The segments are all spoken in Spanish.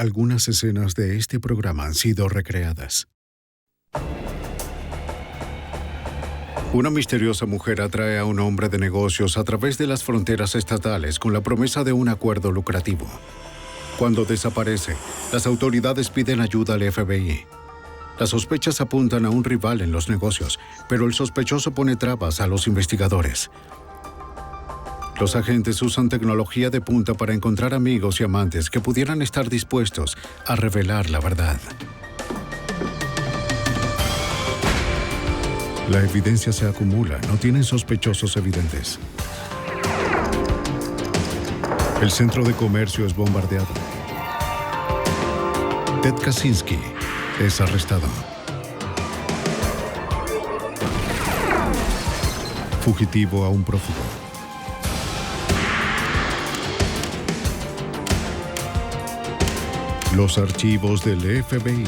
Algunas escenas de este programa han sido recreadas. Una misteriosa mujer atrae a un hombre de negocios a través de las fronteras estatales con la promesa de un acuerdo lucrativo. Cuando desaparece, las autoridades piden ayuda al FBI. Las sospechas apuntan a un rival en los negocios, pero el sospechoso pone trabas a los investigadores. Los agentes usan tecnología de punta para encontrar amigos y amantes que pudieran estar dispuestos a revelar la verdad. La evidencia se acumula, no tienen sospechosos evidentes. El centro de comercio es bombardeado. Ted Kaczynski es arrestado. Fugitivo a un prófugo. Los archivos del FBI.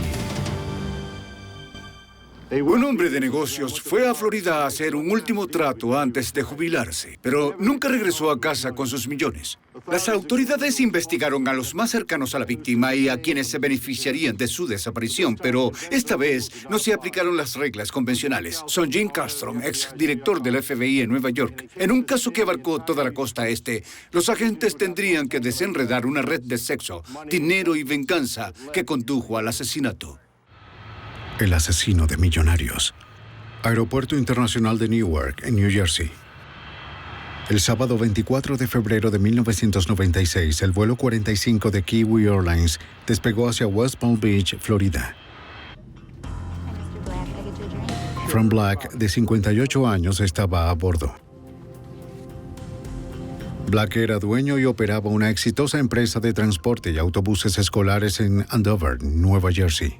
Un hombre de negocios fue a Florida a hacer un último trato antes de jubilarse, pero nunca regresó a casa con sus millones. Las autoridades investigaron a los más cercanos a la víctima y a quienes se beneficiarían de su desaparición, pero esta vez no se aplicaron las reglas convencionales. Son Jim Castro, exdirector del FBI en Nueva York. En un caso que abarcó toda la costa este, los agentes tendrían que desenredar una red de sexo, dinero y venganza que condujo al asesinato. El asesino de millonarios. Aeropuerto Internacional de Newark, en New Jersey. El sábado 24 de febrero de 1996, el vuelo 45 de Kiwi Airlines despegó hacia West Palm Beach, Florida. Frank Black, de 58 años, estaba a bordo. Black era dueño y operaba una exitosa empresa de transporte y autobuses escolares en Andover, Nueva Jersey.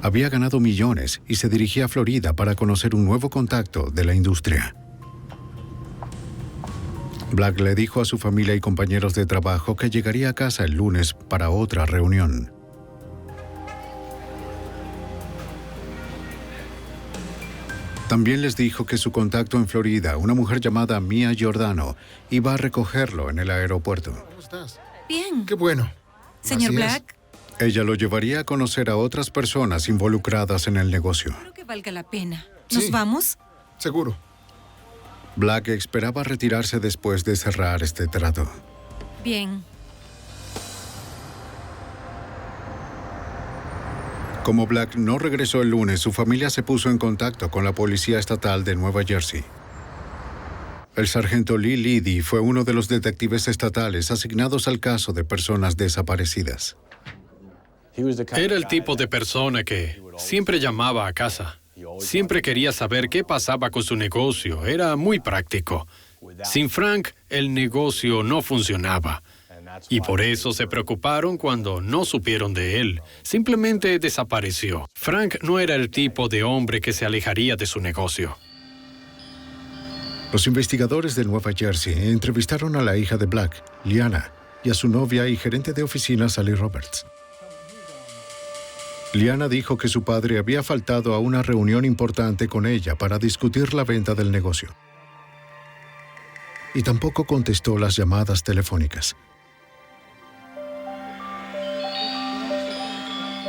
Había ganado millones y se dirigía a Florida para conocer un nuevo contacto de la industria. Black le dijo a su familia y compañeros de trabajo que llegaría a casa el lunes para otra reunión. También les dijo que su contacto en Florida, una mujer llamada Mia Giordano, iba a recogerlo en el aeropuerto. ¿Cómo estás? Bien. Qué bueno. Señor Así es. Black, Ella lo llevaría a conocer a otras personas involucradas en el negocio. creo que valga la pena. ¿Nos Sí. vamos? Seguro. Black esperaba retirarse después de cerrar este trato. Bien. Como Black no regresó el lunes, su familia se puso en contacto con la Policía Estatal de Nueva Jersey. El sargento Lee Liddy fue uno de los detectives estatales asignados al caso de personas desaparecidas. Era el tipo de persona que siempre llamaba a casa. Siempre quería saber qué pasaba con su negocio. Era muy práctico. Sin Frank, el negocio no funcionaba. Y por eso se preocuparon cuando no supieron de él. Simplemente desapareció. Frank no era el tipo de hombre que se alejaría de su negocio. Los investigadores de Nueva Jersey entrevistaron a la hija de Black, Liana, y a su novia y gerente de oficina, Sally Roberts. Liana dijo que su padre había faltado a una reunión importante con ella para discutir la venta del negocio. Y tampoco contestó las llamadas telefónicas.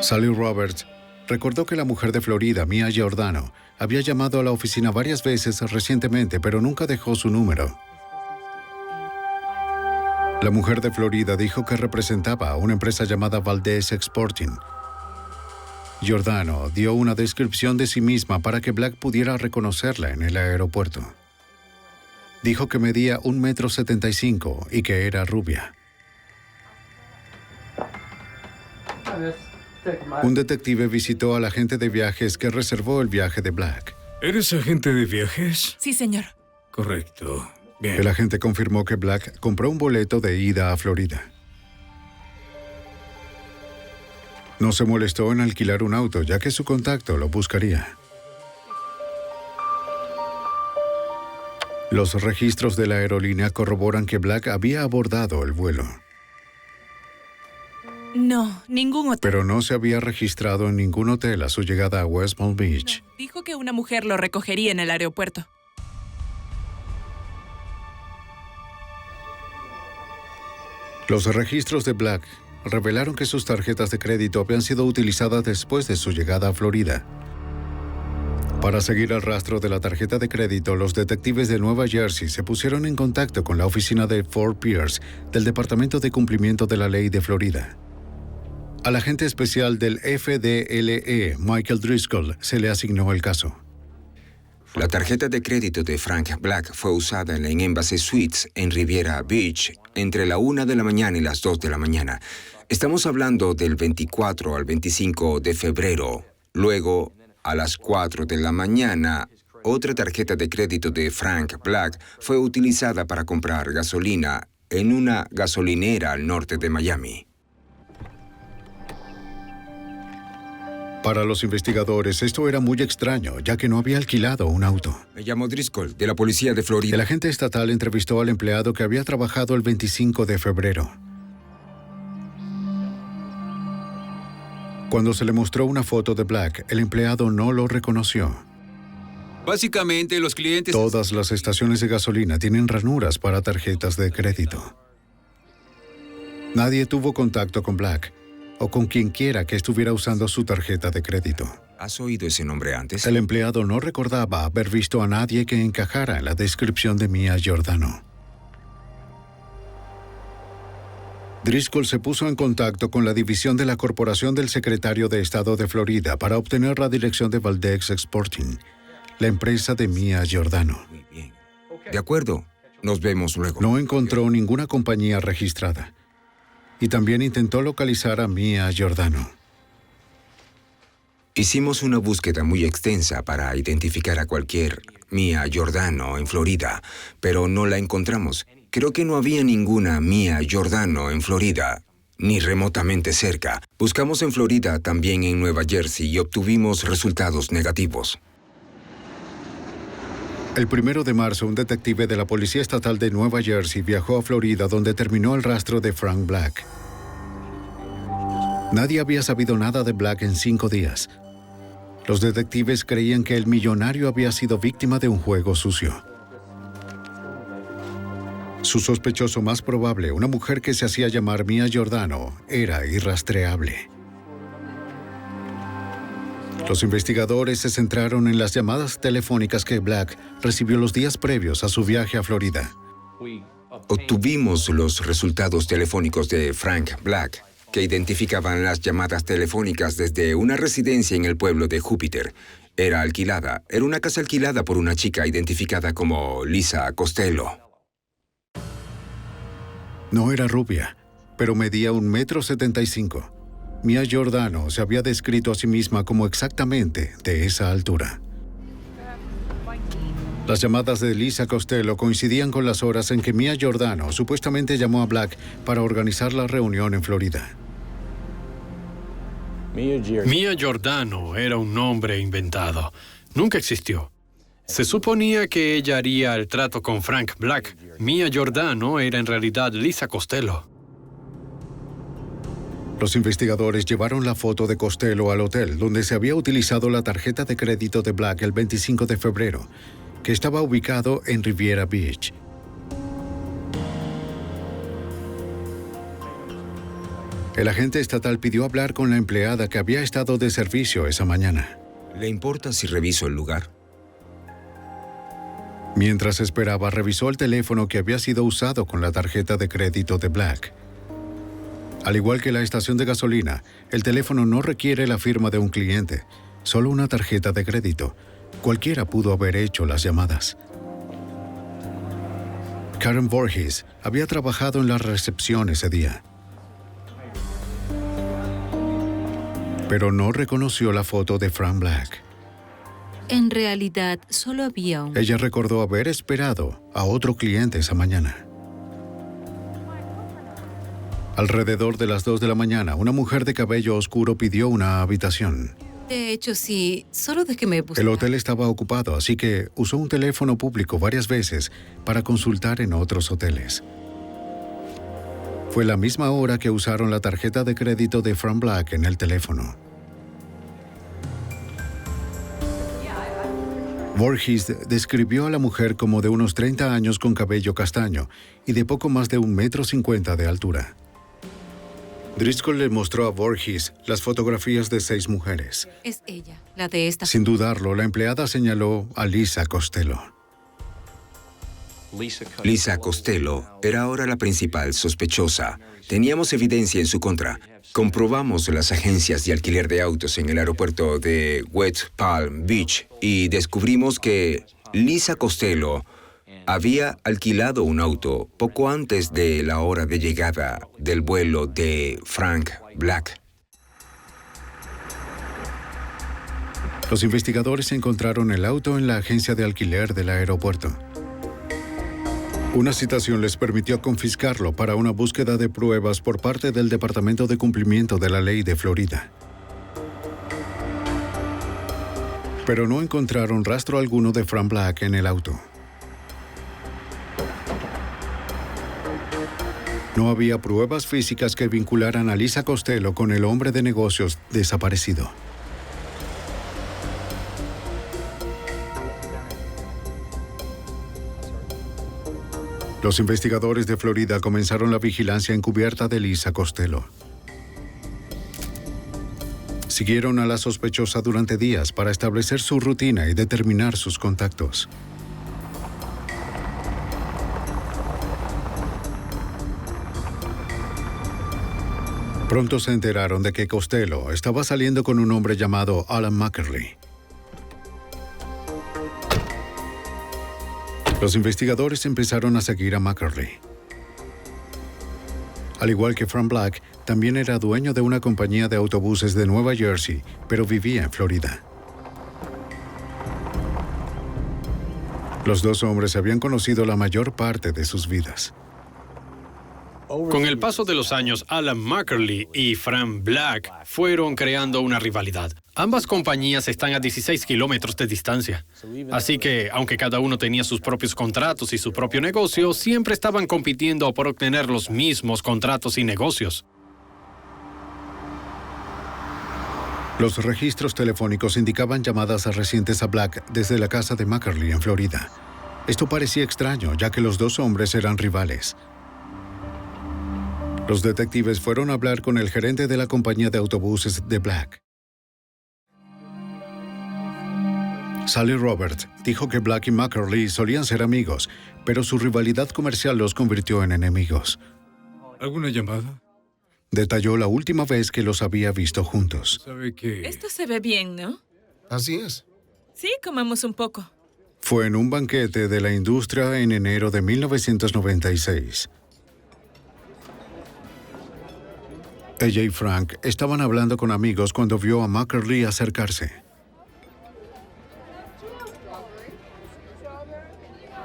Sally Roberts recordó que la mujer de Florida, Mia Giordano, había llamado a la oficina varias veces recientemente, pero nunca dejó su número. La mujer de Florida dijo que representaba a una empresa llamada Valdez Exporting. Giordano dio una descripción de sí misma para que Black pudiera reconocerla en el aeropuerto. Dijo que medía 1,75 m y que era rubia. Un detective visitó al agente de viajes que reservó el viaje de Black. ¿Eres agente de viajes? Sí, señor. Correcto. Bien. El agente confirmó que Black compró un boleto de ida a Florida. No se molestó en alquilar un auto, ya que su contacto lo buscaría. Los registros de la aerolínea corroboran que Black había abordado el vuelo, No, ningún hotel. pero no se había registrado en ningún hotel a su llegada a West Palm Beach. Dijo que una mujer lo recogería en el aeropuerto. Los registros de Black revelaron que sus tarjetas de crédito habían sido utilizadas después de su llegada a Florida. Para seguir el rastro de la tarjeta de crédito, los detectives de Nueva Jersey se pusieron en contacto con la oficina de Fort Pierce del Departamento de Cumplimiento de la Ley de Florida. Al agente especial del FDLE, Michael Driscoll, se le asignó el caso. La tarjeta de crédito de Frank Black fue usada en Embassy Suites en Riviera Beach entre la 1 de la mañana y las 2 de la mañana. Estamos hablando del 24 al 25 de febrero. Luego, a las 4 de la mañana, otra tarjeta de crédito de Frank Black fue utilizada para comprar gasolina en una gasolinera al norte de Miami. Para los investigadores, esto era muy extraño, ya que no había alquilado un auto. Me llamo Driscoll, de la policía de Florida. El agente estatal entrevistó al empleado que había trabajado el 25 de febrero. Cuando se le mostró una foto de Black, el empleado no lo reconoció. Básicamente, los clientes... Todas las estaciones de gasolina tienen ranuras para tarjetas de crédito. Nadie tuvo contacto con Black o con quien quiera que estuviera usando su tarjeta de crédito. ¿Has oído ese nombre antes? El empleado no recordaba haber visto a nadie que encajara en la descripción de Mia Giordano. Driscoll se puso en contacto con la división de la corporación del secretario de Estado de Florida para obtener la dirección de Valdex Exporting, la empresa de Mia Giordano. Muy bien. De acuerdo. Nos vemos luego. No encontró ninguna compañía registrada. Y también intentó localizar a Mia Giordano. Hicimos una búsqueda muy extensa para identificar a cualquier Mia Giordano en Florida, pero no la encontramos. Creo que no había ninguna Mia Giordano en Florida, ni remotamente cerca. Buscamos en Florida, también en Nueva Jersey, y obtuvimos resultados negativos. El 1 de marzo, un detective de la Policía Estatal de Nueva Jersey viajó a Florida, donde terminó el rastro de Frank Black. Nadie había sabido nada de Black en 5 días. Los detectives creían que el millonario había sido víctima de un juego sucio. Su sospechoso más probable, una mujer que se hacía llamar Mia Giordano, era irrastreable. Los investigadores se centraron en las llamadas telefónicas que Black recibió los días previos a su viaje a Florida. Obtuvimos los resultados telefónicos de Frank Black, que identificaban las llamadas telefónicas desde una residencia en el pueblo de Júpiter. Era alquilada. Era una casa alquilada por una chica identificada como Lisa Costello. No era rubia, pero medía 1,75 m. Mia Giordano se había descrito a sí misma como exactamente de esa altura. Las llamadas de Lisa Costello coincidían con las horas en que Mia Giordano supuestamente llamó a Black para organizar la reunión en Florida. Mia Giordano era un nombre inventado. Nunca existió. Se suponía que ella haría el trato con Frank Black. Mia Giordano era en realidad Lisa Costello. Los investigadores llevaron la foto de Costello al hotel donde se había utilizado la tarjeta de crédito de Black el 25 de febrero, que estaba ubicado en Riviera Beach. El agente estatal pidió hablar con la empleada que había estado de servicio esa mañana. ¿Le importa si reviso el lugar? Mientras esperaba, revisó el teléfono que había sido usado con la tarjeta de crédito de Black. Al igual que la estación de gasolina, el teléfono no requiere la firma de un cliente, solo una tarjeta de crédito. Cualquiera pudo haber hecho las llamadas. Karen Voorhees había trabajado en la recepción ese día, pero no reconoció la foto de Frank Black. En realidad, solo había un... Ella recordó haber esperado a otro cliente esa mañana. Alrededor de las 2 de la mañana, una mujer de cabello oscuro pidió una habitación. De hecho, sí, solo déjeme buscar. El hotel estaba ocupado, así que usó un teléfono público varias veces para consultar en otros hoteles. Fue la misma hora que usaron la tarjeta de crédito de Frank Black en el teléfono. Voorhees describió a la mujer como de unos 30 años con cabello castaño y de poco más de 1,50 m de altura. Driscoll le mostró a Voorhees las fotografías de 6 mujeres. Es ella, la de esta. Sin dudarlo, la empleada señaló a Lisa Costello. Lisa Costello era ahora la principal sospechosa. Teníamos evidencia en su contra. Comprobamos las agencias de alquiler de autos en el aeropuerto de West Palm Beach y descubrimos que Lisa Costello había alquilado un auto poco antes de la hora de llegada del vuelo de Frank Black. Los investigadores encontraron el auto en la agencia de alquiler del aeropuerto. Una citación les permitió confiscarlo para una búsqueda de pruebas por parte del Departamento de Cumplimiento de la Ley de Florida. Pero no encontraron rastro alguno de Frank Black en el auto. No había pruebas físicas que vincularan a Lisa Costello con el hombre de negocios desaparecido. Los investigadores de Florida comenzaron la vigilancia encubierta de Lisa Costello. Siguieron a la sospechosa durante días para establecer su rutina y determinar sus contactos. Pronto se enteraron de que Costello estaba saliendo con un hombre llamado Alan Mackerly. Los investigadores empezaron a seguir a Mackerly. Al igual que Frank Black, también era dueño de una compañía de autobuses de Nueva Jersey, pero vivía en Florida. Los 2 hombres se habían conocido la mayor parte de sus vidas. Con el paso de los años, Alan Mackerly y Frank Black fueron creando una rivalidad. Ambas compañías están a 16 kilómetros de distancia. Así que, aunque cada uno tenía sus propios contratos y su propio negocio, siempre estaban compitiendo por obtener los mismos contratos y negocios. Los registros telefónicos indicaban llamadas recientes a Black desde la casa de Mackerly en Florida. Esto parecía extraño, ya que los 2 hombres eran rivales. Los detectives fueron a hablar con el gerente de la compañía de autobuses de Black. Sally Roberts dijo que Black y Mackerly solían ser amigos, pero su rivalidad comercial los convirtió en enemigos. ¿Alguna llamada? Detalló la última vez que los había visto juntos. ¿Sabe qué? Esto se ve bien, ¿no? Así es. Sí, comamos un poco. Fue en un banquete de la industria en enero de 1996. Ella y Frank estaban hablando con amigos cuando vio a Mackerly acercarse.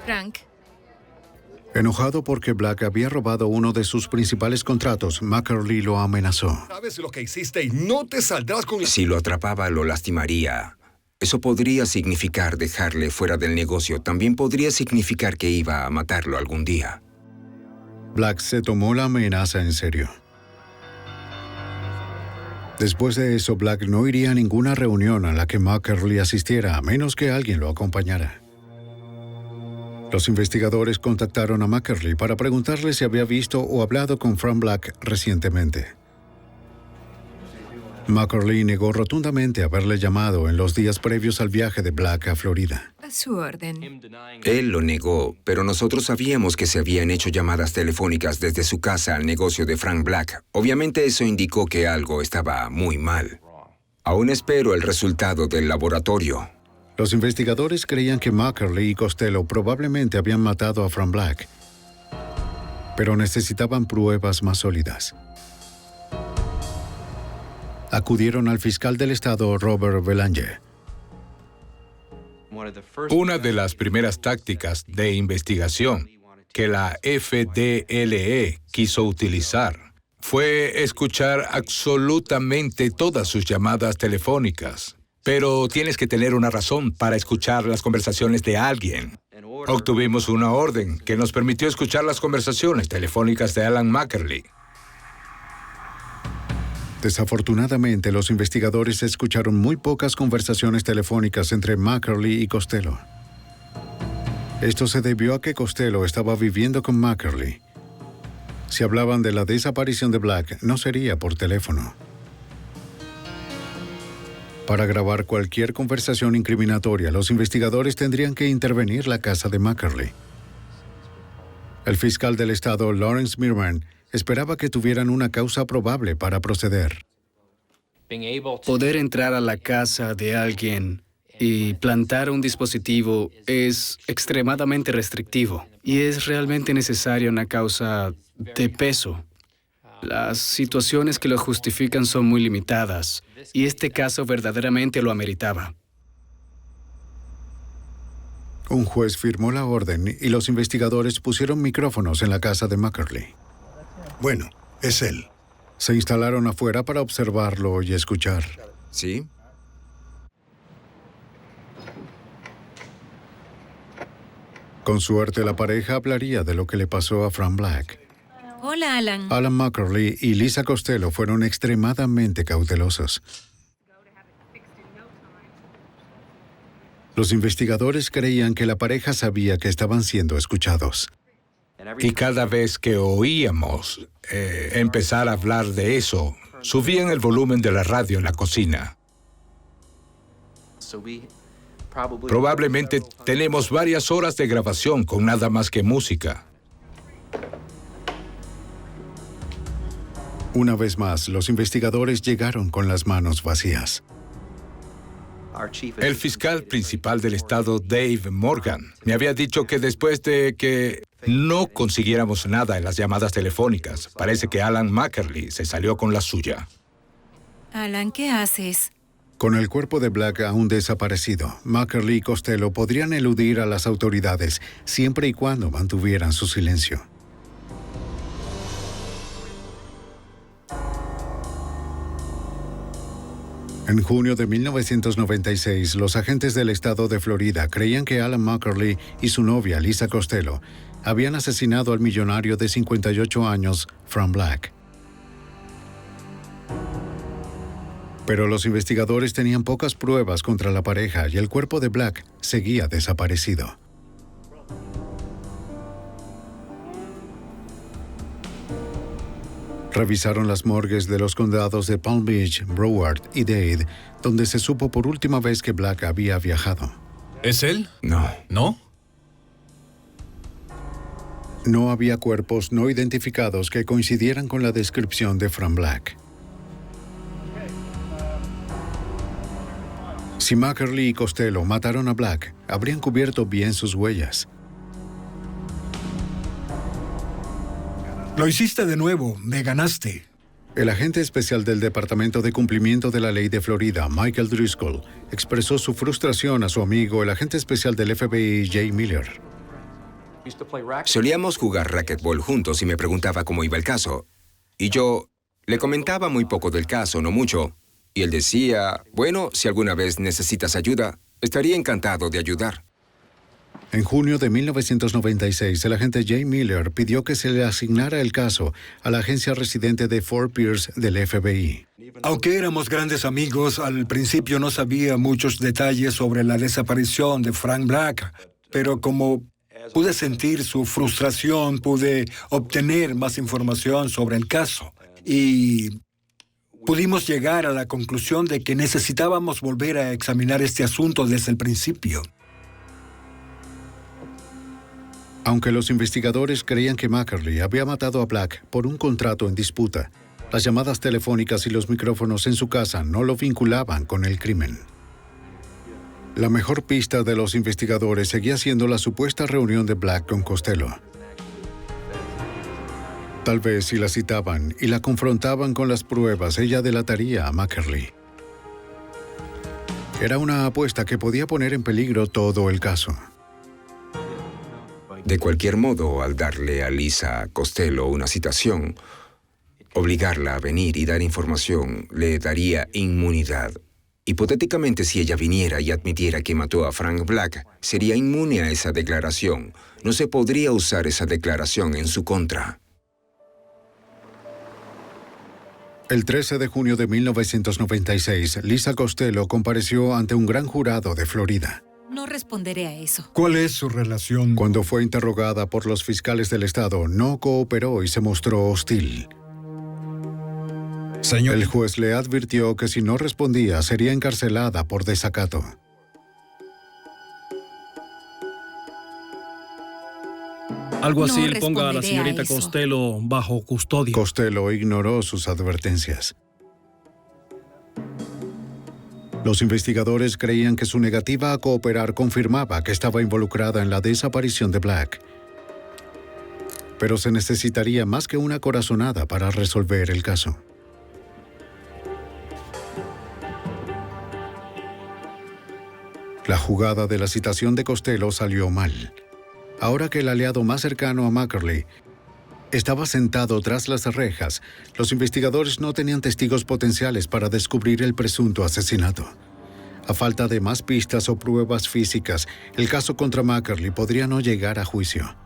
Frank. Enojado porque Black había robado uno de sus principales contratos, Mackerly lo amenazó. Sabes lo que hiciste y no te saldrás con la... Si lo atrapaba, lo lastimaría. Eso podría significar dejarle fuera del negocio. También podría significar que iba a matarlo algún día. Black se tomó la amenaza en serio. Después de eso, Black no iría a ninguna reunión a la que Mackerly asistiera, a menos que alguien lo acompañara. Los investigadores contactaron a Mackerly para preguntarle si había visto o hablado con Frank Black recientemente. Mackerly negó rotundamente haberle llamado en los días previos al viaje de Black a Florida. A su orden. Él lo negó, pero nosotros sabíamos que se habían hecho llamadas telefónicas desde su casa al negocio de Frank Black. Obviamente eso indicó que algo estaba muy mal. Aún espero el resultado del laboratorio. Los investigadores creían que Mackerly y Costello probablemente habían matado a Frank Black, pero necesitaban pruebas más sólidas. Acudieron al fiscal del estado, Robert Belanger. Una de las primeras tácticas de investigación que la FDLE quiso utilizar fue escuchar absolutamente todas sus llamadas telefónicas. Pero tienes que tener una razón para escuchar las conversaciones de alguien. Obtuvimos una orden que nos permitió escuchar las conversaciones telefónicas de Alan Mackerly. Desafortunadamente, los investigadores escucharon muy pocas conversaciones telefónicas entre Mackerly y Costello. Esto se debió a que Costello estaba viviendo con Mackerly. Si hablaban de la desaparición de Black, no sería por teléfono. Para grabar cualquier conversación incriminatoria, los investigadores tendrían que intervenir la casa de Mackerly. El fiscal del estado, Lawrence Mirman, esperaba que tuvieran una causa probable para proceder. Poder entrar a la casa de alguien y plantar un dispositivo es extremadamente restrictivo y es realmente necesaria una causa de peso. Las situaciones que lo justifican son muy limitadas y este caso verdaderamente lo ameritaba. Un juez firmó la orden y los investigadores pusieron micrófonos en la casa de Mackerly. Bueno, es él. Se instalaron afuera para observarlo y escuchar. ¿Sí? Con suerte, la pareja hablaría de lo que le pasó a Frank Black. Hola, Alan. Alan Mackerly y Lisa Costello fueron extremadamente cautelosos. Los investigadores creían que la pareja sabía que estaban siendo escuchados. Y cada vez que oíamos empezar a hablar de eso, subían el volumen de la radio en la cocina. Probablemente tenemos varias horas de grabación con nada más que música. Una vez más, los investigadores llegaron con las manos vacías. El fiscal principal del estado, Dave Morgan, me había dicho que después de que no consiguiéramos nada en las llamadas telefónicas, parece que Alan Mackerly se salió con la suya. Alan, ¿qué haces? Con el cuerpo de Black aún desaparecido, Mackerly y Costello podrían eludir a las autoridades siempre y cuando mantuvieran su silencio. En junio de 1996, los agentes del estado de Florida creían que Alan Mackerly y su novia, Lisa Costello, habían asesinado al millonario de 58 años, Frank Black. Pero los investigadores tenían pocas pruebas contra la pareja y el cuerpo de Black seguía desaparecido. Revisaron las morgues de los condados de Palm Beach, Broward y Dade, donde se supo por última vez que Black había viajado. ¿Es él? No. ¿No? No había cuerpos no identificados que coincidieran con la descripción de Frank Black. Si Mackerly y Costello mataron a Black, habrían cubierto bien sus huellas. Lo hiciste de nuevo, me ganaste. El agente especial del Departamento de Cumplimiento de la Ley de Florida, Michael Driscoll, expresó su frustración a su amigo, el agente especial del FBI, Jay Miller. Solíamos jugar racquetball juntos y me preguntaba cómo iba el caso. Y yo le comentaba muy poco del caso, no mucho. Y él decía, bueno, si alguna vez necesitas ayuda, estaría encantado de ayudar. En junio de 1996, el agente Jay Miller pidió que se le asignara el caso a la agencia residente de Fort Pierce del FBI. Aunque éramos grandes amigos, al principio no sabía muchos detalles sobre la desaparición de Frank Black, pero como pude sentir su frustración, pude obtener más información sobre el caso y pudimos llegar a la conclusión de que necesitábamos volver a examinar este asunto desde el principio. Aunque los investigadores creían que Mackerly había matado a Black por un contrato en disputa, las llamadas telefónicas y los micrófonos en su casa no lo vinculaban con el crimen. La mejor pista de los investigadores seguía siendo la supuesta reunión de Black con Costello. Tal vez si la citaban y la confrontaban con las pruebas, ella delataría a Mackerly. Era una apuesta que podía poner en peligro todo el caso. De cualquier modo, al darle a Lisa Costello una citación, obligarla a venir y dar información le daría inmunidad. Hipotéticamente, si ella viniera y admitiera que mató a Frank Black, sería inmune a esa declaración. No se podría usar esa declaración en su contra. El 13 de junio de 1996, Lisa Costello compareció ante un gran jurado de Florida. No responderé a eso. ¿Cuál es su relación? Cuando fue interrogada por los fiscales del estado, no cooperó y se mostró hostil. Señor, El juez le advirtió que si no respondía, sería encarcelada por desacato. Algo así, No él ponga a la responderé señorita a eso. Costello bajo custodia. Costello ignoró sus advertencias. Los investigadores creían que su negativa a cooperar confirmaba que estaba involucrada en la desaparición de Black. Pero se necesitaría más que una corazonada para resolver el caso. La jugada de la citación de Costello salió mal. Ahora que el aliado más cercano a Mackerly estaba sentado tras las rejas, los investigadores no tenían testigos potenciales para descubrir el presunto asesinato. A falta de más pistas o pruebas físicas, el caso contra Mackerly podría no llegar a juicio.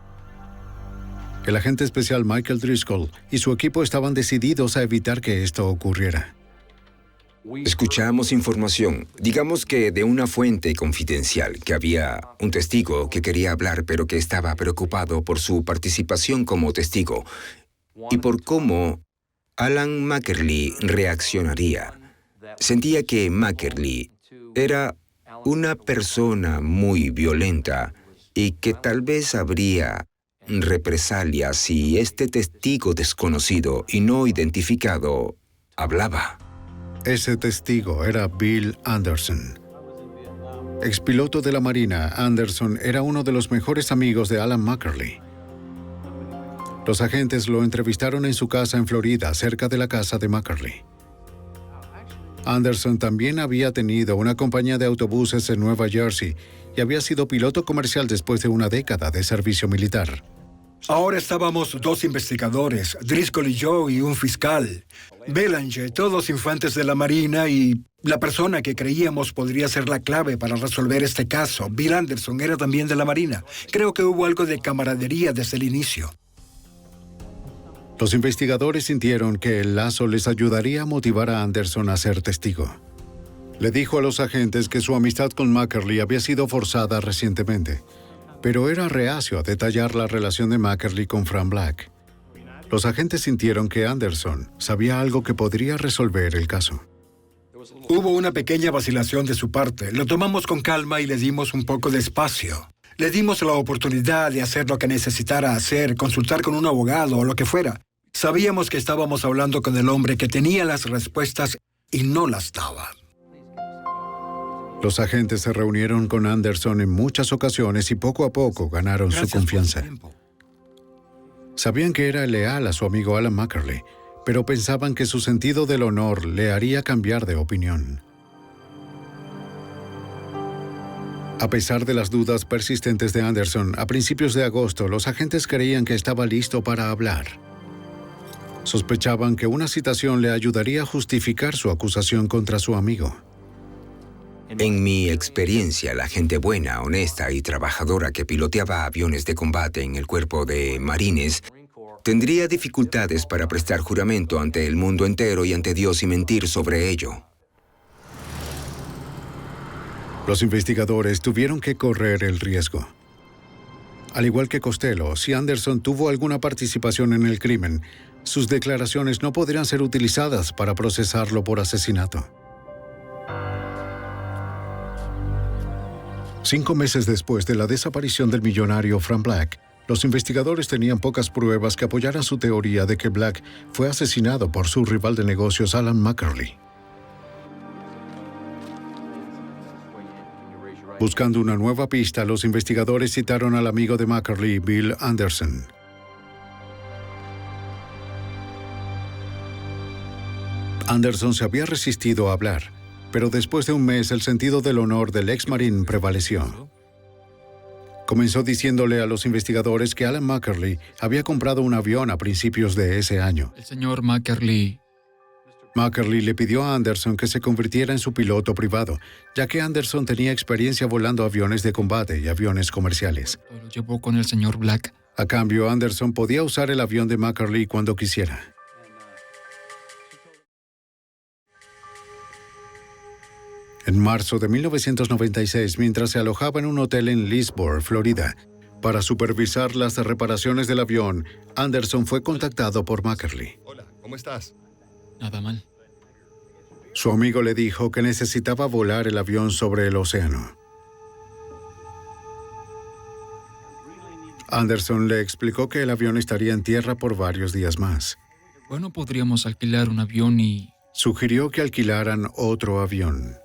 El agente especial Michael Driscoll y su equipo estaban decididos a evitar que esto ocurriera. Escuchamos información, digamos que de una fuente confidencial, que había un testigo que quería hablar pero que estaba preocupado por su participación como testigo y por cómo Alan Mackerly reaccionaría. Sentía que Mackerly era una persona muy violenta y que tal vez habría represalias si este testigo desconocido y no identificado hablaba. Ese testigo era Bill Anderson. Expiloto de la Marina, Anderson era uno de los mejores amigos de Alan Mackerly. Los agentes lo entrevistaron en su casa en Florida, cerca de la casa de Mackerly. Anderson también había tenido una compañía de autobuses en Nueva Jersey y había sido piloto comercial después de una década de servicio militar. ahora estábamos 2 investigadores, Driscoll y yo, y un fiscal. Belanger, todos infantes de la Marina, y la persona que creíamos podría ser la clave para resolver este caso, Bill Anderson, era también de la Marina. Creo que hubo algo de camaradería desde el inicio. Los investigadores sintieron que el lazo les ayudaría a motivar a Anderson a ser testigo. Le dijo a los agentes que su amistad con Mackerly había sido forzada recientemente, pero era reacio a detallar la relación de Mackerly con Frank Black. Los agentes sintieron que Anderson sabía algo que podría resolver el caso. Hubo una pequeña vacilación de su parte. Lo tomamos con calma y le dimos un poco de espacio. Le dimos la oportunidad de hacer lo que necesitara hacer, consultar con un abogado o lo que fuera. Sabíamos que estábamos hablando con el hombre que tenía las respuestas y no las daba. Los agentes se reunieron con Anderson en muchas ocasiones y poco a poco ganaron su confianza. Sabían que era leal a su amigo Alan Mackerly, pero pensaban que su sentido del honor le haría cambiar de opinión. A pesar de las dudas persistentes de Anderson, a principios de agosto, los agentes creían que estaba listo para hablar. Sospechaban que una citación le ayudaría a justificar su acusación contra su amigo. En mi experiencia, la gente buena, honesta y trabajadora que piloteaba aviones de combate en el cuerpo de marines tendría dificultades para prestar juramento ante el mundo entero y ante Dios y mentir sobre ello. Los investigadores tuvieron que correr el riesgo. Al igual que Costello, si Anderson tuvo alguna participación en el crimen, sus declaraciones no podrían ser utilizadas para procesarlo por asesinato. 5 meses después de la desaparición del millonario Frank Black, los investigadores tenían pocas pruebas que apoyaran su teoría de que Black fue asesinado por su rival de negocios Alan Mackerly. Buscando una nueva pista, los investigadores citaron al amigo de Mackerly, Bill Anderson. Anderson se había resistido a hablar, pero después de un mes el sentido del honor del ex marín prevaleció. Comenzó diciéndole a los investigadores que Alan Mackerly había comprado un avión a principios de ese año. El señor Mackerly. Mackerly le pidió a Anderson que se convirtiera en su piloto privado, ya que Anderson tenía experiencia volando aviones de combate y aviones comerciales. Lo llevó con el señor Black. A cambio, Anderson podía usar el avión de Mackerly cuando quisiera. En marzo de 1996, mientras se alojaba en un hotel en Leesburg, Florida, para supervisar las reparaciones del avión, Anderson fue contactado por Mackerly. Hola, ¿cómo estás? Nada mal. Su amigo le dijo que necesitaba volar el avión sobre el océano. Anderson le explicó que el avión estaría en tierra por varios días más. Bueno, podríamos alquilar un avión y... Sugirió que alquilaran otro avión.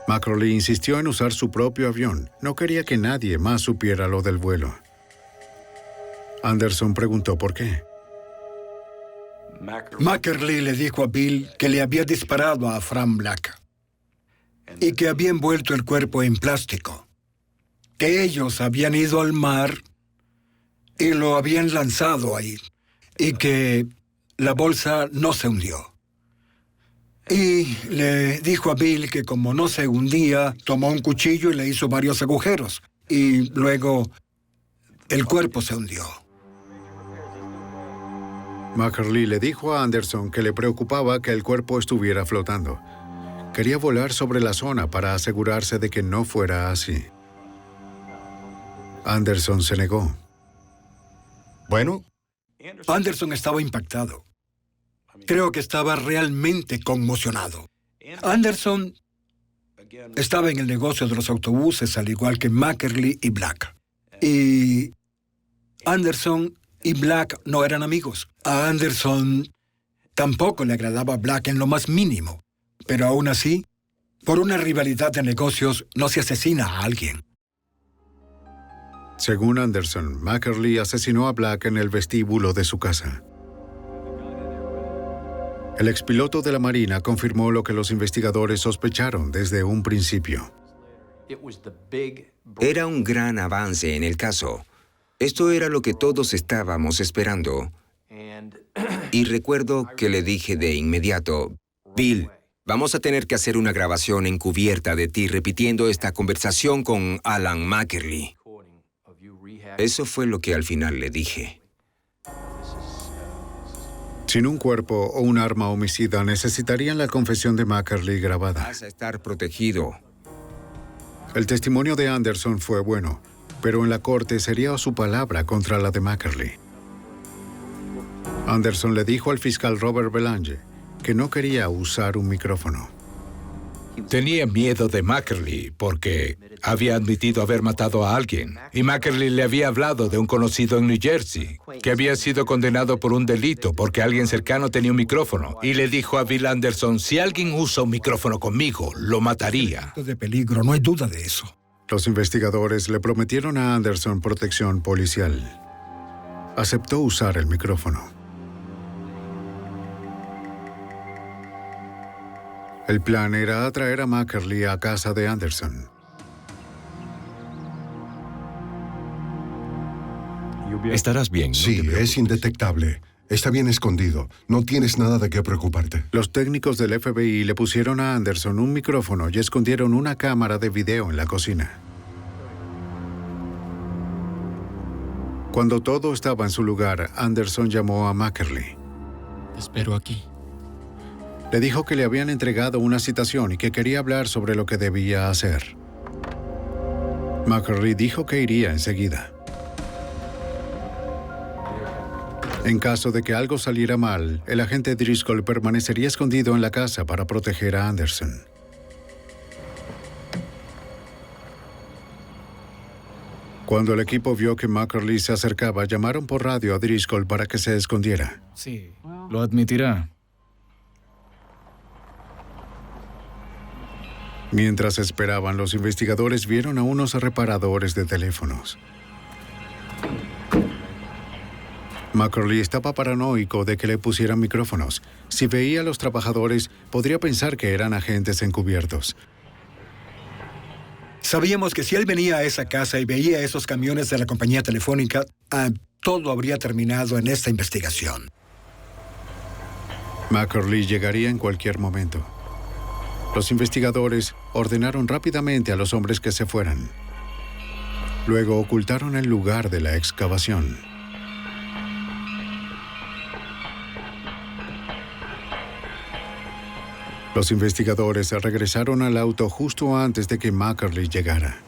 Mackerly insistió en usar su propio avión. No quería que nadie más supiera lo del vuelo. Anderson preguntó por qué. Mackerly le dijo a Bill que le había disparado a Frank Black y que había envuelto el cuerpo en plástico, que ellos habían ido al mar y lo habían lanzado ahí, y que la bolsa no se hundió. Y le dijo a Bill que como no se hundía, tomó un cuchillo y le hizo varios agujeros, y luego el cuerpo se hundió. Mackerly le dijo a Anderson que le preocupaba que el cuerpo estuviera flotando. Quería volar sobre la zona para asegurarse de que no fuera así. Anderson se negó. Bueno, Anderson estaba impactado. Creo que estaba realmente conmocionado. Anderson estaba en el negocio de los autobuses, al igual que Mackerly y Black. Y Anderson y Black no eran amigos. A Anderson tampoco le agradaba Black en lo más mínimo. Pero aún así, por una rivalidad de negocios, no se asesina a alguien. Según Anderson, Mackerly asesinó a Black en el vestíbulo de su casa. El expiloto de la Marina confirmó lo que los investigadores sospecharon desde un principio. Era un gran avance en el caso. Esto era lo que todos estábamos esperando. Y recuerdo que le dije de inmediato, Bill, vamos a tener que hacer una grabación encubierta de ti repitiendo esta conversación con Alan Mackerly. Eso fue lo que al final le dije. Sin un cuerpo o un arma homicida, necesitarían la confesión de Mackerly grabada. Vas a estar protegido. El testimonio de Anderson fue bueno, pero en la corte sería su palabra contra la de Mackerly. Anderson le dijo al fiscal Robert Belanger que no quería usar un micrófono. Tenía miedo de Mackerly porque había admitido haber matado a alguien. Y Mackerly le había hablado de un conocido en New Jersey que había sido condenado por un delito porque alguien cercano tenía un micrófono. Y le dijo a Bill Anderson, si alguien usa un micrófono conmigo, lo mataría. De peligro, no hay duda de eso. Los investigadores le prometieron a Anderson protección policial. Aceptó usar el micrófono. El plan era atraer a Mackerly a casa de Anderson. Estarás bien. Sí, es indetectable. Está bien escondido. No tienes nada de qué preocuparte. Los técnicos del FBI le pusieron a Anderson un micrófono y escondieron una cámara de video en la cocina. Cuando todo estaba en su lugar, Anderson llamó a Mackerly. Te espero aquí. Le dijo que le habían entregado una citación y que quería hablar sobre lo que debía hacer. Mackerly dijo que iría enseguida. En caso de que algo saliera mal, el agente Driscoll permanecería escondido en la casa para proteger a Anderson. Cuando el equipo vio que Mackerly se acercaba, llamaron por radio a Driscoll para que se escondiera. Sí, lo admitirá. Mientras esperaban, los investigadores vieron a unos reparadores de teléfonos. Mackerly estaba paranoico de que le pusieran micrófonos. Si veía a los trabajadores, podría pensar que eran agentes encubiertos. Sabíamos que si él venía a esa casa y veía esos camiones de la compañía telefónica, todo habría terminado en esta investigación. Mackerly llegaría en cualquier momento. Los investigadores ordenaron rápidamente a los hombres que se fueran. Luego ocultaron el lugar de la excavación. Los investigadores regresaron al auto justo antes de que Mackerly llegara.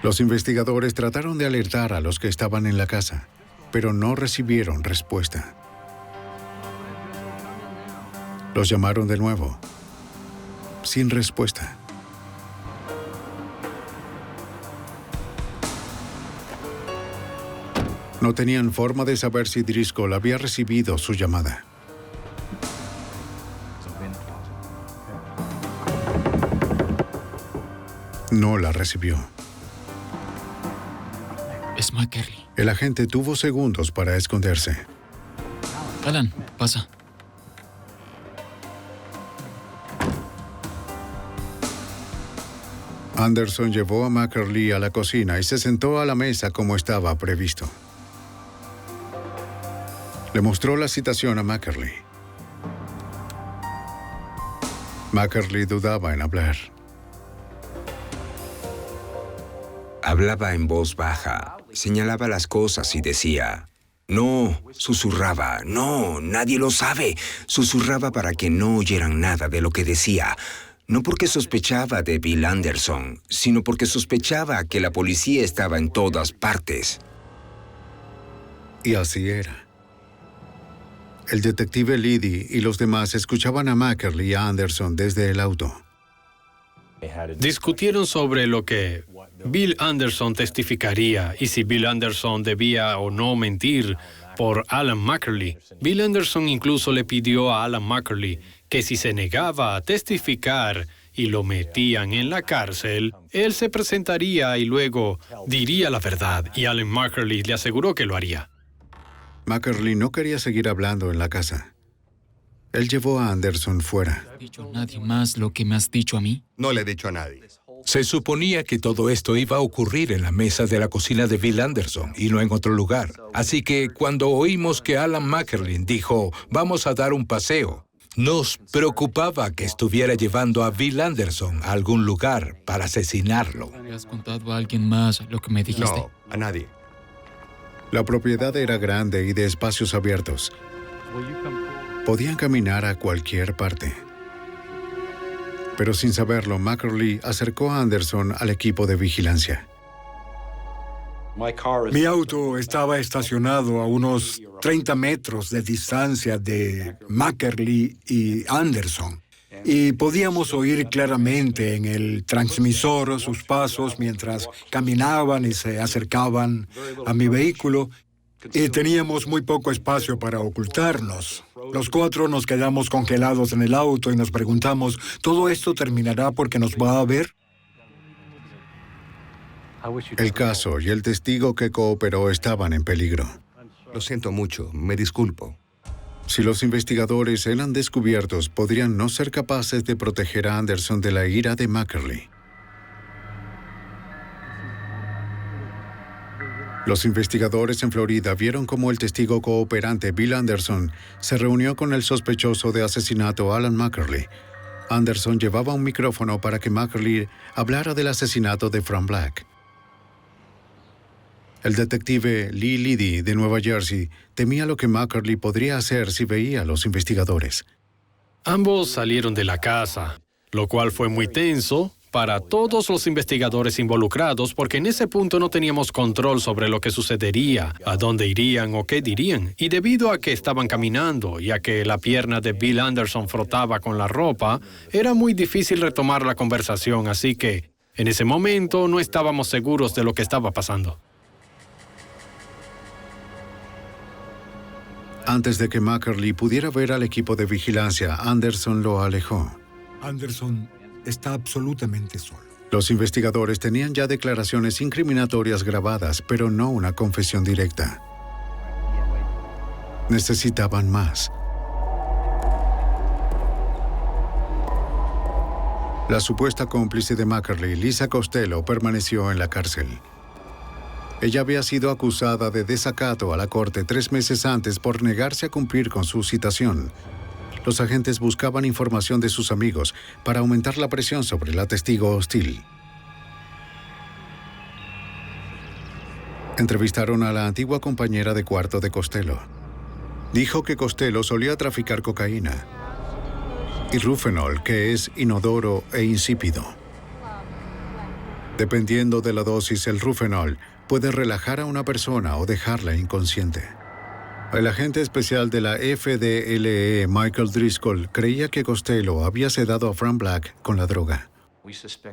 Los investigadores trataron de alertar a los que estaban en la casa, pero no recibieron respuesta. Los llamaron de nuevo, sin respuesta. No tenían forma de saber si Driscoll había recibido su llamada. No la recibió. Es Mackerly. El agente tuvo segundos para esconderse. Alan, pasa. Anderson llevó a Mackerly a la cocina y se sentó a la mesa como estaba previsto. Le mostró la citación a Mackerly. Mackerly dudaba en hablar. Hablaba en voz baja, señalaba las cosas y decía, no, susurraba, no, nadie lo sabe. Susurraba para que no oyeran nada de lo que decía. No porque sospechaba de Bill Anderson, sino porque sospechaba que la policía estaba en todas partes. Y así era. El detective Liddy y los demás escuchaban a Mackerly y a Anderson desde el auto. Discutieron sobre lo que Bill Anderson testificaría y si Bill Anderson debía o no mentir por Alan Mackerly. Bill Anderson incluso le pidió a Alan Mackerly que si se negaba a testificar y lo metían en la cárcel, él se presentaría y luego diría la verdad, y Alan Mackerly le aseguró que lo haría. Mackerly no quería seguir hablando en la casa. Él llevó a Anderson fuera. ¿No has dicho a nadie más lo que me has dicho a mí? No le he dicho a nadie. Se suponía que todo esto iba a ocurrir en la mesa de la cocina de Bill Anderson y no en otro lugar. Así que cuando oímos que Alan Mackerly dijo, vamos a dar un paseo, nos preocupaba que estuviera llevando a Bill Anderson a algún lugar para asesinarlo. ¿Le has contado a alguien más lo que me dijiste? No, a nadie. La propiedad era grande y de espacios abiertos. Podían caminar a cualquier parte. Pero sin saberlo, Mackerly acercó a Anderson al equipo de vigilancia. Mi auto estaba estacionado a unos 30 metros de distancia de Mackerly y Anderson. Y podíamos oír claramente en el transmisor sus pasos mientras caminaban y se acercaban a mi vehículo. Y teníamos muy poco espacio para ocultarnos. Los cuatro nos quedamos congelados en el auto y nos preguntamos, ¿todo esto terminará porque nos va a ver? El caso y el testigo que cooperó estaban en peligro. Lo siento mucho, me disculpo. Si los investigadores eran descubiertos, podrían no ser capaces de proteger a Anderson de la ira de Mackerly. Los investigadores en Florida vieron cómo el testigo cooperante Bill Anderson se reunió con el sospechoso de asesinato Alan Mackerly. Anderson llevaba un micrófono para que Mackerly hablara del asesinato de Frank Black. El detective Lee Liddy de Nueva Jersey temía lo que Mackerly podría hacer si veía a los investigadores. Ambos salieron de la casa, lo cual fue muy tenso para todos los investigadores involucrados porque en ese punto no teníamos control sobre lo que sucedería, a dónde irían o qué dirían. Y debido a que estaban caminando y a que la pierna de Bill Anderson frotaba con la ropa, era muy difícil retomar la conversación, así que en ese momento no estábamos seguros de lo que estaba pasando. Antes de que Mackerly pudiera ver al equipo de vigilancia, Anderson lo alejó. Anderson está absolutamente solo. Los investigadores tenían ya declaraciones incriminatorias grabadas, pero no una confesión directa. Necesitaban más. La supuesta cómplice de Mackerly, Lisa Costello, permaneció en la cárcel. Ella había sido acusada de desacato a la corte 3 meses antes por negarse a cumplir con su citación. Los agentes buscaban información de sus amigos para aumentar la presión sobre la testigo hostil. Entrevistaron a la antigua compañera de cuarto de Costello. Dijo que Costello solía traficar cocaína y rufenol, que es inodoro e insípido. Dependiendo de la dosis, el rufenol puede relajar a una persona o dejarla inconsciente. El agente especial de la FDLE, Michael Driscoll, creía que Costello había sedado a Frank Black con la droga.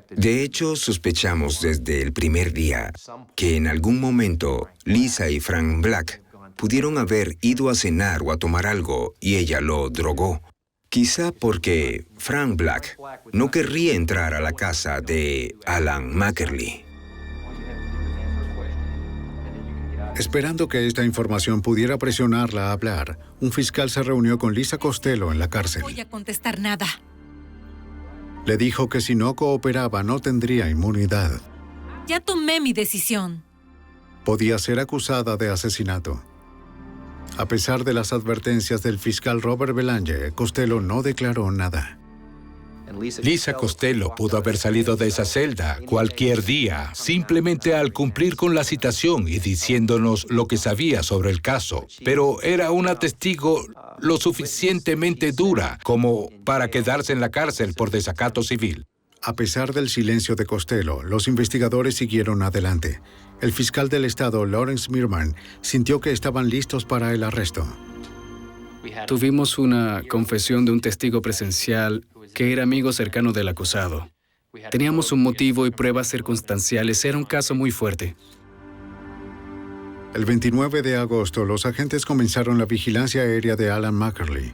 De hecho, sospechamos desde el primer día que en algún momento Lisa y Frank Black pudieron haber ido a cenar o a tomar algo y ella lo drogó. Quizá porque Frank Black no querría entrar a la casa de Alan Mackerly. Esperando que esta información pudiera presionarla a hablar, un fiscal se reunió con Lisa Costello en la cárcel. No voy a contestar nada. Le dijo que si no cooperaba no tendría inmunidad. Ya tomé mi decisión. Podía ser acusada de asesinato. A pesar de las advertencias del fiscal Robert Belanger, Costello no declaró nada. Lisa Costello pudo haber salido de esa celda cualquier día, simplemente al cumplir con la citación y diciéndonos lo que sabía sobre el caso. Pero era una testigo lo suficientemente dura como para quedarse en la cárcel por desacato civil. A pesar del silencio de Costello, los investigadores siguieron adelante. El fiscal del estado, Lawrence Mirman, sintió que estaban listos para el arresto. Tuvimos una confesión de un testigo presencial que era amigo cercano del acusado. Teníamos un motivo y pruebas circunstanciales. Era un caso muy fuerte. El 29 de agosto, los agentes comenzaron la vigilancia aérea de Alan Mackerly.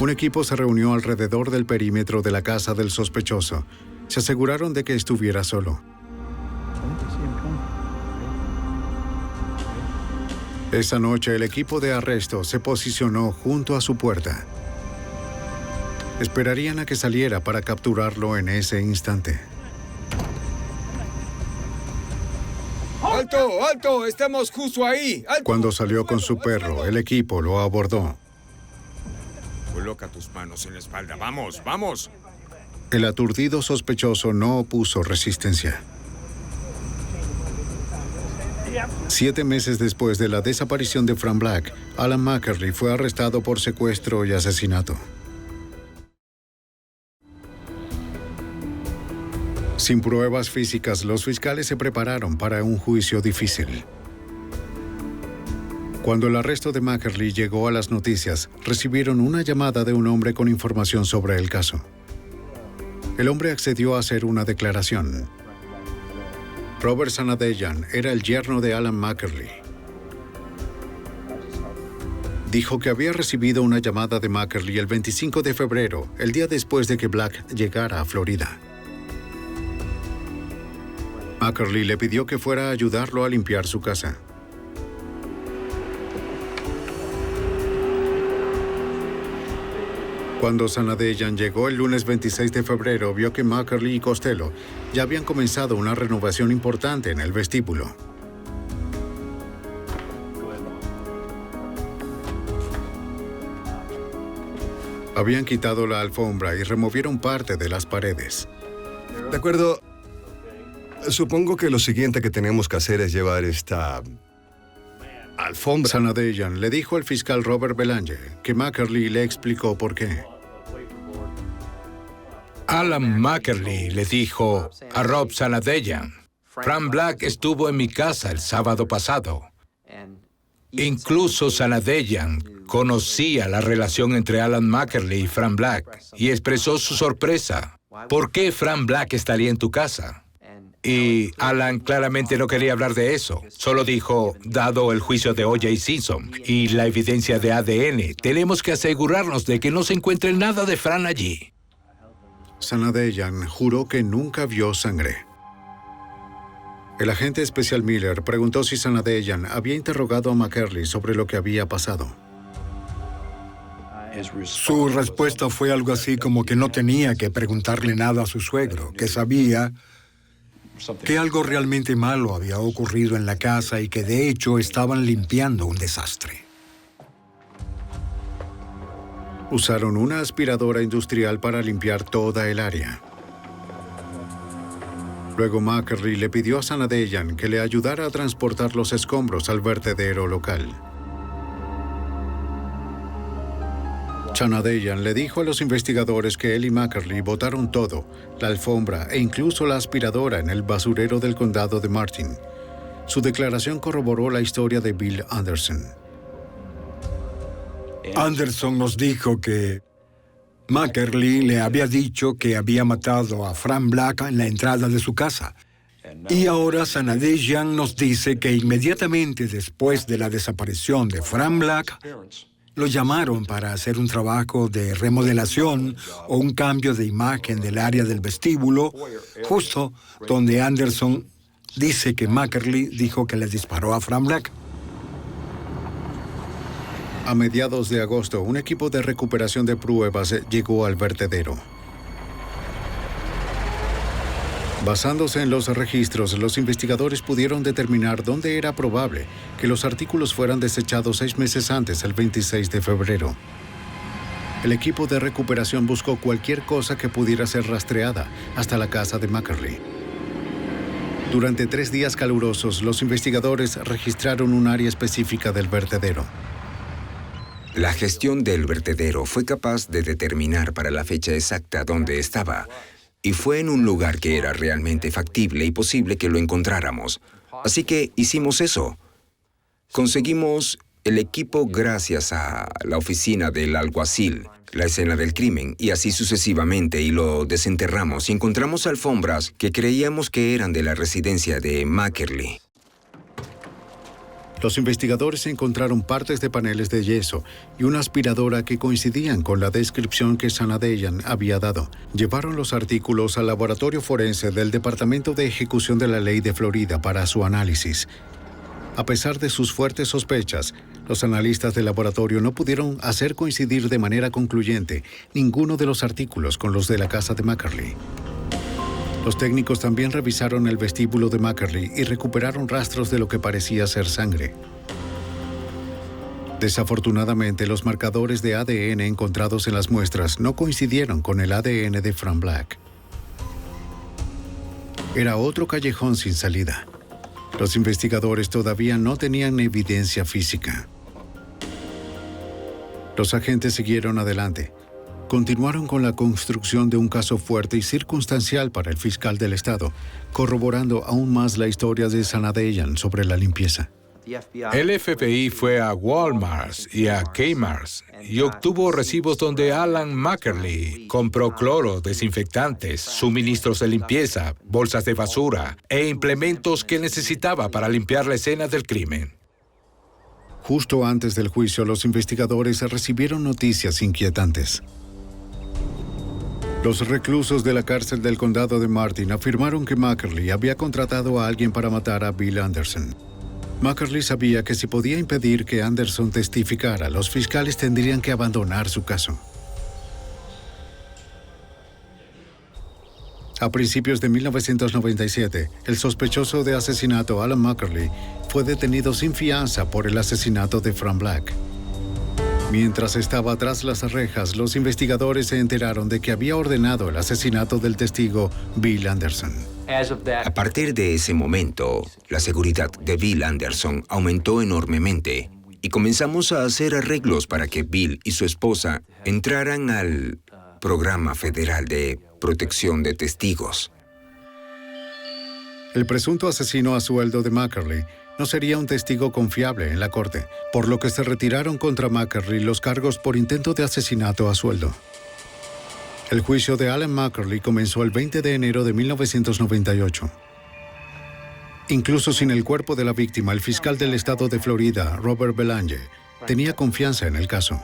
Un equipo se reunió alrededor del perímetro de la casa del sospechoso. Se aseguraron de que estuviera solo. Esa noche, el equipo de arresto se posicionó junto a su puerta. Esperarían a que saliera para capturarlo en ese instante. ¡Alto! ¡Alto! ¡Estamos justo ahí! ¡Alto! Cuando salió con su perro, el equipo lo abordó. Coloca tus manos en la espalda. ¡Vamos! ¡Vamos! El aturdido sospechoso no opuso resistencia. 7 meses después de la desaparición de Frank Black, Alan Mackerly fue arrestado por secuestro y asesinato. Sin pruebas físicas, los fiscales se prepararon para un juicio difícil. Cuando el arresto de Mackerly llegó a las noticias, recibieron una llamada de un hombre con información sobre el caso. El hombre accedió a hacer una declaración. Robert Sanadeyan era el yerno de Alan Mackerly. Dijo que había recibido una llamada de Mackerly el 25 de febrero, el día después de que Black llegara a Florida. Mackerly le pidió que fuera a ayudarlo a limpiar su casa. Cuando Sanadeyan llegó el lunes 26 de febrero, vio que Mackerly y Costello ya habían comenzado una renovación importante en el vestíbulo. Habían quitado la alfombra y removieron parte de las paredes. De acuerdo. Supongo que lo siguiente que tenemos que hacer es llevar esta alfombra. Sanadeyan le dijo al fiscal Robert Belanger que Mackerly le explicó por qué. Alan Mackerly le dijo a Rob Sanadeyan: Frank Black estuvo en mi casa el sábado pasado. Incluso Sanadeyan conocía la relación entre Alan Mackerly y Frank Black y expresó su sorpresa. ¿Por qué Frank Black estaría en tu casa? Y Alan claramente no quería hablar de eso. Solo dijo, dado el juicio de O.J. Simpson y la evidencia de ADN, tenemos que asegurarnos de que no se encuentre nada de Frank allí. Sanadeyan juró que nunca vio sangre. El agente especial Miller preguntó si Sanadeyan había interrogado a Mackerly sobre lo que había pasado. Su respuesta fue algo así como que no tenía que preguntarle nada a su suegro, que sabía que algo realmente malo había ocurrido en la casa y que de hecho estaban limpiando un desastre. Usaron una aspiradora industrial para limpiar toda el área. Luego Mackerly le pidió a Sanadeyan que le ayudara a transportar los escombros al vertedero local. Sanadeyan le dijo a los investigadores que él y Mackerly botaron todo, la alfombra e incluso la aspiradora en el basurero del condado de Martin. Su declaración corroboró la historia de Bill Anderson. Anderson nos dijo que Mackerly le había dicho que había matado a Frank Black en la entrada de su casa. Y ahora Sanadeyan nos dice que inmediatamente después de la desaparición de Frank Black, lo llamaron para hacer un trabajo de remodelación o un cambio de imagen del área del vestíbulo, justo donde Anderson dice que Mackerly dijo que le disparó a Frank Black. A mediados de agosto, un equipo de recuperación de pruebas llegó al vertedero. Basándose en los registros, los investigadores pudieron determinar dónde era probable que los artículos fueran desechados 6 meses antes, el 26 de febrero. El equipo de recuperación buscó cualquier cosa que pudiera ser rastreada hasta la casa de Mackerly. Durante 3 días calurosos, los investigadores registraron un área específica del vertedero. La gestión del vertedero fue capaz de determinar para la fecha exacta dónde estaba, y fue en un lugar que era realmente factible y posible que lo encontráramos. Así que hicimos eso. Conseguimos el equipo gracias a la oficina del alguacil, la escena del crimen, y así sucesivamente, y lo desenterramos y encontramos alfombras que creíamos que eran de la residencia de Mackerly. Los investigadores encontraron partes de paneles de yeso y una aspiradora que coincidían con la descripción que Sanadeyan había dado. Llevaron los artículos al laboratorio forense del Departamento de Ejecución de la Ley de Florida para su análisis. A pesar de sus fuertes sospechas, los analistas del laboratorio no pudieron hacer coincidir de manera concluyente ninguno de los artículos con los de la casa de Mackerly. Los técnicos también revisaron el vestíbulo de Mackerly y recuperaron rastros de lo que parecía ser sangre. Desafortunadamente, los marcadores de ADN encontrados en las muestras no coincidieron con el ADN de Frank Black. Era otro callejón sin salida. Los investigadores todavía no tenían evidencia física. Los agentes siguieron adelante. Continuaron con la construcción de un caso fuerte y circunstancial para el fiscal del estado, corroborando aún más la historia de Sanadeyan sobre la limpieza. El FBI fue a Walmart y a Kmart y obtuvo recibos donde Alan Mackerly compró cloro, desinfectantes, suministros de limpieza, bolsas de basura e implementos que necesitaba para limpiar la escena del crimen. Justo antes del juicio, los investigadores recibieron noticias inquietantes. Los reclusos de la cárcel del condado de Martin afirmaron que Mackerly había contratado a alguien para matar a Bill Anderson. Mackerly sabía que si podía impedir que Anderson testificara, los fiscales tendrían que abandonar su caso. A principios de 1997, el sospechoso de asesinato Alan Mackerly fue detenido sin fianza por el asesinato de Frank Black. Mientras estaba tras las rejas, los investigadores se enteraron de que había ordenado el asesinato del testigo Bill Anderson. A partir de ese momento, la seguridad de Bill Anderson aumentó enormemente y comenzamos a hacer arreglos para que Bill y su esposa entraran al Programa Federal de Protección de Testigos. El presunto asesino a sueldo de Mackerly no sería un testigo confiable en la corte, por lo que se retiraron contra Mackerly los cargos por intento de asesinato a sueldo. El juicio de Alan Mackerly comenzó el 20 de enero de 1998. Incluso sin el cuerpo de la víctima, el fiscal del estado de Florida, Robert Belanger, tenía confianza en el caso.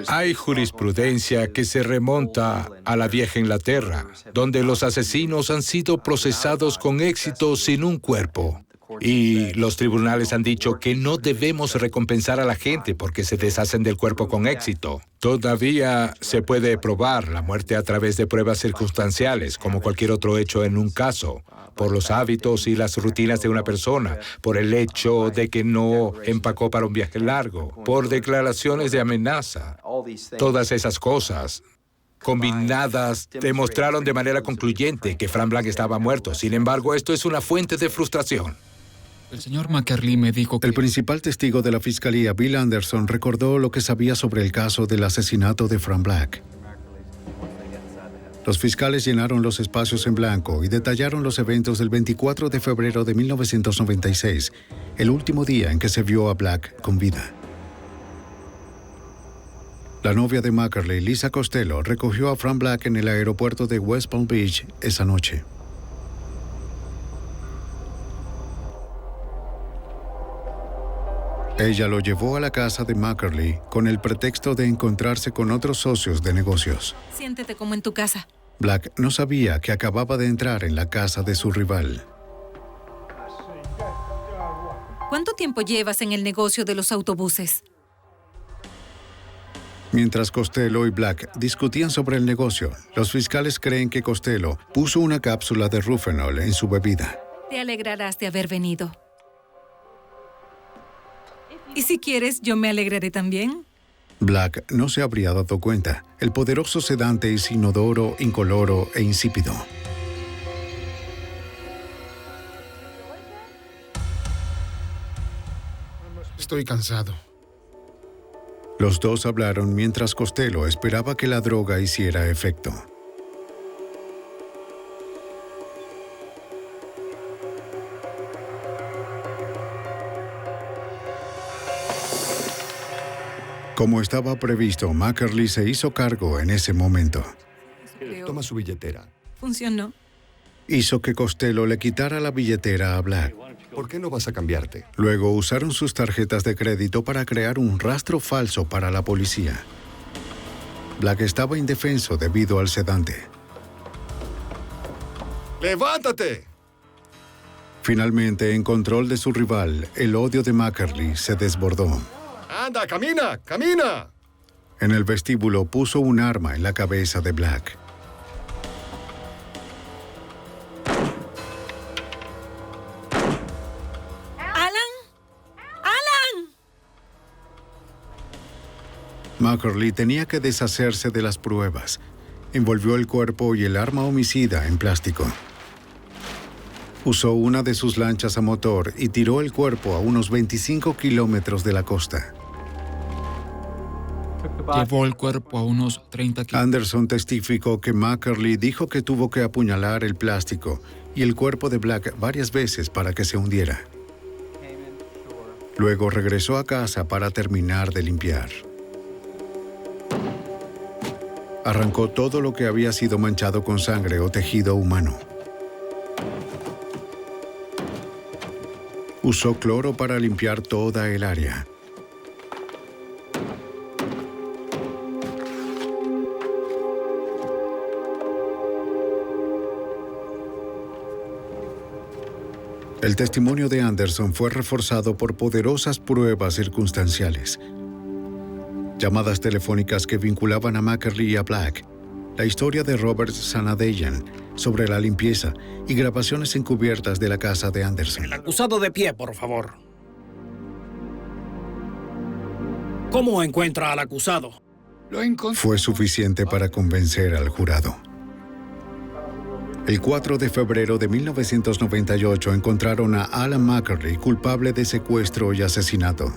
Hay jurisprudencia que se remonta a la vieja Inglaterra, donde los asesinos han sido procesados con éxito sin un cuerpo. Y los tribunales han dicho que no debemos recompensar a la gente porque se deshacen del cuerpo con éxito. Todavía se puede probar la muerte a través de pruebas circunstanciales, como cualquier otro hecho en un caso, por los hábitos y las rutinas de una persona, por el hecho de que no empacó para un viaje largo, por declaraciones de amenaza. Todas esas cosas combinadas demostraron de manera concluyente que Frank Black estaba muerto. Sin embargo, esto es una fuente de frustración. El señor McCurley me dijo que... El principal testigo de la fiscalía, Bill Anderson, recordó lo que sabía sobre el caso del asesinato de Frank Black. Los fiscales llenaron los espacios en blanco y detallaron los eventos del 24 de febrero de 1996, el último día en que se vio a Black con vida. La novia de McCurley, Lisa Costello, recogió a Frank Black en el aeropuerto de West Palm Beach esa noche. Ella lo llevó a la casa de McCurley con el pretexto de encontrarse con otros socios de negocios. Siéntete como en tu casa. Black no sabía que acababa de entrar en la casa de su rival. ¿Cuánto tiempo llevas en el negocio de los autobuses? Mientras Costello y Black discutían sobre el negocio, los fiscales creen que Costello puso una cápsula de Rufenol en su bebida. Te alegrarás de haber venido. Y si quieres, yo me alegraré también. Black no se habría dado cuenta. El poderoso sedante es inodoro, incoloro e insípido. Estoy cansado. Los dos hablaron mientras Costello esperaba que la droga hiciera efecto. Como estaba previsto, McCurley se hizo cargo en ese momento. Toma su billetera. Funcionó. Hizo que Costello le quitara la billetera a Black. ¿Por qué no vas a cambiarte? Luego usaron sus tarjetas de crédito para crear un rastro falso para la policía. Black estaba indefenso debido al sedante. ¡Levántate! Finalmente, en control de su rival, el odio de McCurley se desbordó. ¡Anda, camina, camina! En el vestíbulo puso un arma en la cabeza de Black. McCurley tenía que deshacerse de las pruebas. Envolvió el cuerpo y el arma homicida en plástico. Usó una de sus lanchas a motor y tiró el cuerpo a unos 25 kilómetros de la costa. Llevó el cuerpo a unos 30 kilómetros. Anderson testificó que McCurley dijo que tuvo que apuñalar el plástico y el cuerpo de Black varias veces para que se hundiera. Luego regresó a casa para terminar de limpiar. Arrancó todo lo que había sido manchado con sangre o tejido humano. Usó cloro para limpiar toda el área. El testimonio de Anderson fue reforzado por poderosas pruebas circunstanciales. Llamadas telefónicas que vinculaban a McCurley y a Black, la historia de Robert Sanadeyan sobre la limpieza y grabaciones encubiertas de la casa de Anderson. El acusado de pie, por favor. ¿Cómo encuentra al acusado? Fue suficiente para convencer al jurado. El 4 de febrero de 1998 encontraron a Alan McCurley culpable de secuestro y asesinato.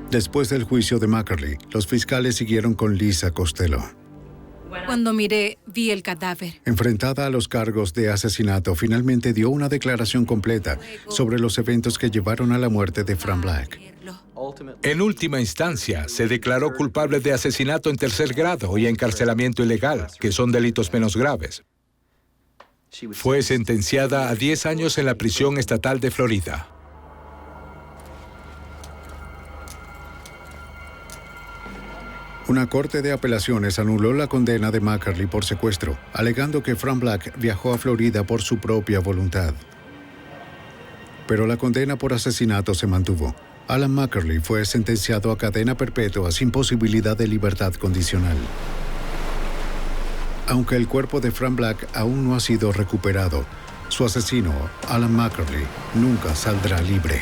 Después del juicio de McCurley, los fiscales siguieron con Lisa Costello. Cuando miré, vi el cadáver. Enfrentada a los cargos de asesinato, finalmente dio una declaración completa sobre los eventos que llevaron a la muerte de Frank Black. En última instancia, se declaró culpable de asesinato en tercer grado y encarcelamiento ilegal, que son delitos menos graves. Fue sentenciada a 10 años en la prisión estatal de Florida. Una corte de apelaciones anuló la condena de McCurley por secuestro, alegando que Frank Black viajó a Florida por su propia voluntad. Pero la condena por asesinato se mantuvo. Alan McCurley fue sentenciado a cadena perpetua sin posibilidad de libertad condicional. Aunque el cuerpo de Frank Black aún no ha sido recuperado, su asesino, Alan McCurley, nunca saldrá libre.